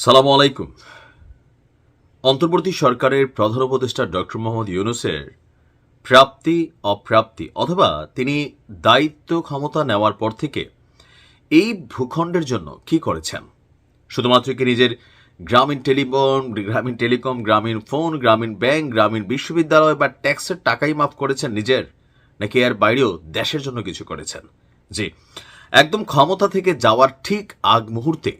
সালামু আলাইকুম। অন্তর্বর্তী সরকারের প্রধান উপদেষ্টা ডক্টর মোহাম্মদ ইউনূসের প্রাপ্তি অপ্রাপ্তি অথবা তিনি দায়িত্ব ক্ষমতা নেওয়ার পর থেকে এই ভূখণ্ডের জন্য কি করেছেন? শুধুমাত্র কি নিজের গ্রামীণ টেলিকম, গ্রামীণ ফোন, গ্রামীণ ব্যাংক, গ্রামীণ বিশ্ববিদ্যালয় বা ট্যাক্সের টাকাই মাফ করেছেন নিজের, নাকি এর বাইরেও দেশের জন্য কিছু করেছেন? জি, একদম ক্ষমতা থেকে যাওয়ার ঠিক আগ মুহূর্তে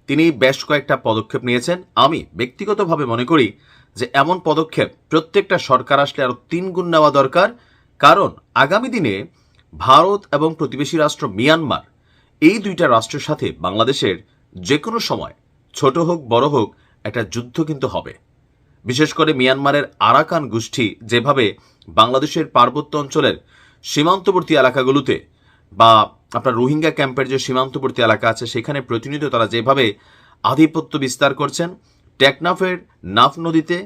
তিনি বেশ কয়েকটা পদক্ষেপ নিয়েছেন। আমি ব্যক্তিগতভাবে মনে করি যে এমন পদক্ষেপ প্রত্যেকটা সরকার আসলে আরও 3 গুণ নেওয়া দরকার। কারণ আগামী দিনে ভারত এবং প্রতিবেশী রাষ্ট্র মিয়ানমার, এই দুইটা রাষ্ট্রের সাথে বাংলাদেশের যে কোনো সময় ছোট হোক বড় হোক একটা যুদ্ধ কিন্তু হবে। বিশেষ করে মিয়ানমারের আরাকান গোষ্ঠী যেভাবে বাংলাদেশের পার্বত্য অঞ্চলের সীমান্তবর্তী এলাকাগুলোতে বা আপনার রোহিঙ্গা ক্যাম্পের যে সীমান্তবর্তী এলাকা আছে সেখানে প্রতিনিয়ত তারা যেভাবে আধিপত্য বিস্তার করছেন, টেকনাফের নাফ নদীতে,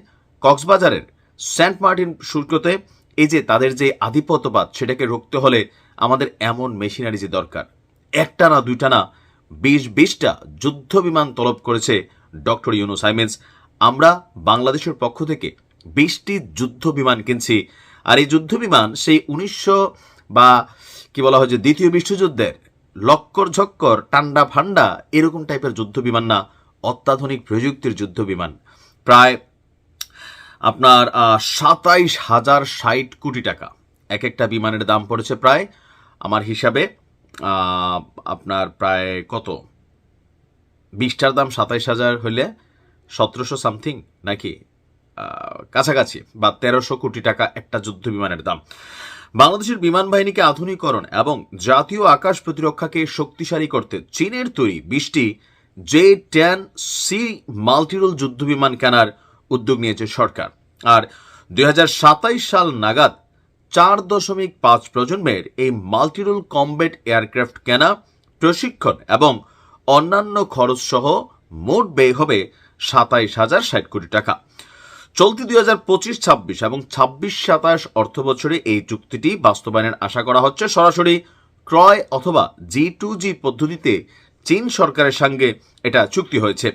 কক্সবাজারের সেন্ট মার্টিন শুল্কতে, এই যে তাদের যে আধিপত্যবাদ, সেটাকে রুখতে হলে আমাদের এমন মেশিনারিজ দরকার। একটা না দুইটা না, 20টা যুদ্ধ বিমান তলব করেছে ডক্টর ইউনূস। আমরা বাংলাদেশের পক্ষ থেকে 20টি যুদ্ধ বিমান কিনছি। আর এই যুদ্ধ বিমান সেই 1900 বা কি বলা হয় যে দ্বিতীয় বিশ্বযুদ্ধের লক্কর ঝক্কর টান্ডা ফান্ডা এরকম টাইপের যুদ্ধ বিমান না, অত্যাধুনিক প্রযুক্তির যুদ্ধ বিমান। প্রায় আপনার 27,060 টাকা এক একটা বিমানের দাম পড়েছে। প্রায় আমার হিসাবে আপনার প্রায় কত, 20টার দাম 27,000 হইলে 1700 সামথিং নাকি কাছাকাছি, বা 1300 কোটি টাকা একটা যুদ্ধ বিমানের দাম। বাংলাদেশের বিমান বাহিনীকে আধুনিকরণ এবং জাতীয় আকাশ প্রতিরক্ষাকে শক্তিশালী করতে চীনের তৈরি 20টি J-10C মাল্টিরোল যুদ্ধ বিমান কেনার উদ্যোগ নিয়েছে সরকার। আর 2027 সাল নাগাদ 4.5 প্রজন্মের এই মাল্টিরোল কমব্যাট এয়ারক্রাফট কেনা, প্রশিক্ষণ এবং অন্যান্য খরচ সহ মোট ব্যয় হবে 27,060 কোটি টাকা। চলতি 2025-26 এবং 26-27 অর্থ বছরে এই চুক্তিটি বাস্তবায়নের আশা করা হচ্ছে। সরাসরি ক্রয় অথবা G2G পদ্ধতিতে চীন সরকারের সঙ্গে এটা চুক্তি হয়েছে।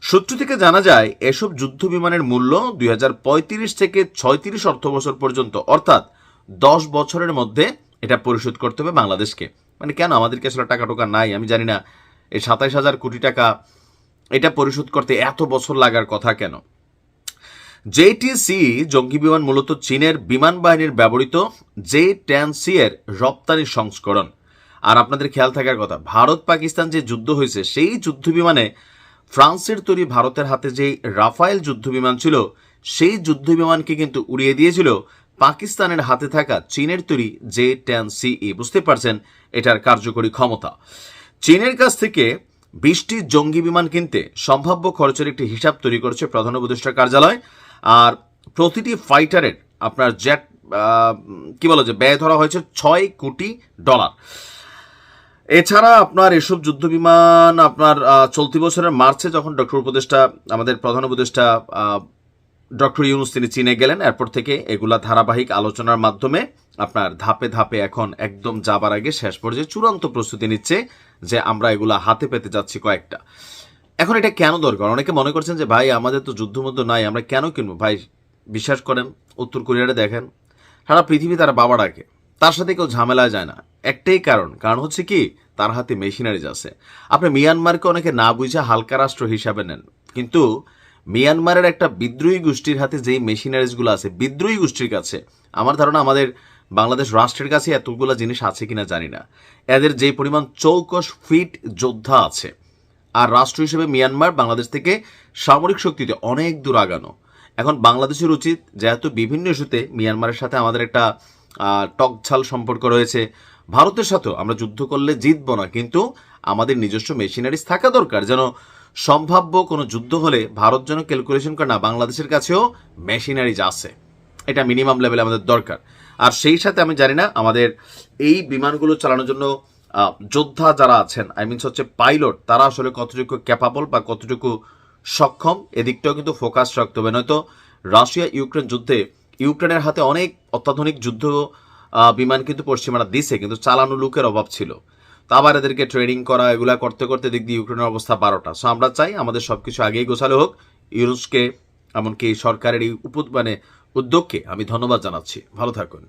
সূত্র থেকে জানা যায় এসব যুদ্ধ বিমানের মূল্য 2035 থেকে 36 অর্থ বছর পর্যন্ত, অর্থাৎ 10 বছরের মধ্যে এটা পরিশোধ করতে হবে বাংলাদেশকে। মানে কেন আমাদেরকে আসলে টাকা টোকা নাই, আমি জানি না। এই 27,000 কোটি টাকা এটা পরিশোধ করতে এত বছর লাগার কথা কেন? JTC জঙ্গি বিমান মূলত চীনের বিমান বাহিনীর ব্যবহৃত J-10C এর রপ্তানি সংস্করণ। আর আপনাদের খেয়াল থাকার কথা, ভারত পাকিস্তান যে যুদ্ধ হয়েছে সেই যুদ্ধ বিমানে ফ্রান্সের তৈরি ভারতের হাতে যে রাফায়েল যুদ্ধ বিমান ছিল, সেই যুদ্ধ বিমানকে কিন্তু উড়িয়ে দিয়েছিল পাকিস্তানের হাতে থাকা চীনের তৈরি J-10CE। বুঝতে পারছেন এটার কার্যকরী ক্ষমতা। চীনের কাছ থেকে 20টি জঙ্গি বিমান কিনতে সম্ভাব্য খরচের একটি হিসাব তৈরি করেছে প্রধান উপদেষ্টার কার্যালয়। আর প্রতিটি ফাইটারের আপনার জেট কি বলা যায় ব্যয় ধরা হয়েছে $6 কোটি। এছাড়া আপনার এসব যুদ্ধ বিমান আপনার চলতি বছরের মার্চে যখন আমাদের প্রধান উপদেষ্টা ডক্টর ইউনূস তিনি চীনে গেলেন, এরপর থেকে এগুলা ধারাবাহিক আলোচনার মাধ্যমে আপনার ধাপে ধাপে এখন একদম যাবার আগে শেষ পর্যায়ে চূড়ান্ত প্রস্তুতি নিচ্ছে যে আমরা এগুলা হাতে পেতে যাচ্ছি কয়েকটা। এখন এটা কেন দরকার? অনেকে মনে করছেন যে ভাই আমাদের তো যুদ্ধমুদ্ধ নাই, আমরা কেন কিনবো? ভাই বিশ্বাস করেন, উত্তর কোরিয়ারে দেখেন, সারা পৃথিবী তার বাবা ডাকে, তার সাথে কেউ ঝামেলায় যায় না। একটাই কারণ হচ্ছে কি, তার হাতে মেশিনারিজ আছে। আপনি মিয়ানমারকে অনেকে না বুঝে হালকা রাষ্ট্র হিসাবে নেন, কিন্তু মিয়ানমারের একটা বিদ্রোহী গোষ্ঠীর হাতে যেই মেশিনারিজগুলো আছে, বিদ্রোহী গোষ্ঠীর কাছে, আমার ধারণা আমাদের বাংলাদেশ রাষ্ট্রের কাছে এতগুলো জিনিস আছে কিনা জানি না। এদের যে পরিমাণ চৌকস ফিট যোদ্ধা আছে, আর রাষ্ট্র হিসেবে মিয়ানমার বাংলাদেশ থেকে সামরিক শক্তিতে অনেক দূর আগানো। এখন বাংলাদেশের উচিত, যেহেতু বিভিন্ন ইস্যুতে মিয়ানমারের সাথে আমাদের একটা টকঝাল সম্পর্ক রয়েছে, ভারতের সাথেও আমরা যুদ্ধ করলে জিতবো না, কিন্তু আমাদের নিজস্ব মেশিনারিজ থাকা দরকার, যেন সম্ভাব্য কোনো যুদ্ধ হলে ভারত যেন ক্যালকুলেশন করে না বাংলাদেশের কাছেও মেশিনারিজ আছে। এটা মিনিমাম লেভেলে আমাদের দরকার। আর সেই সাথে আমি জানি না আমাদের এই বিমানগুলো চালানোর জন্য যোদ্ধা যারা আছেন, হচ্ছে পাইলট, তারা আসলে কতটুকু ক্যাপাবল বা কতটুকু সক্ষম, এদিকটাও কিন্তু ফোকাস রাখতে হবে। নয়তো রাশিয়া ইউক্রেন যুদ্ধে ইউক্রেনের হাতে অনেক অত্যাধুনিক যুদ্ধ বিমান কিন্তু পশ্চিমারা দিছে, কিন্তু চালানো লোকের অভাব ছিল। তা আবার এদেরকে ট্রেনিং করা এগুলা করতে করতে দিক দিয়ে ইউক্রেনের অবস্থা 12টা। সো আমরা চাই আমাদের সবকিছু আগেই গোছালো হোক। ইউনুসকে এমনকি সরকারের এই উদ্যোগকে আমি ধন্যবাদ জানাচ্ছি। ভালো থাকুন।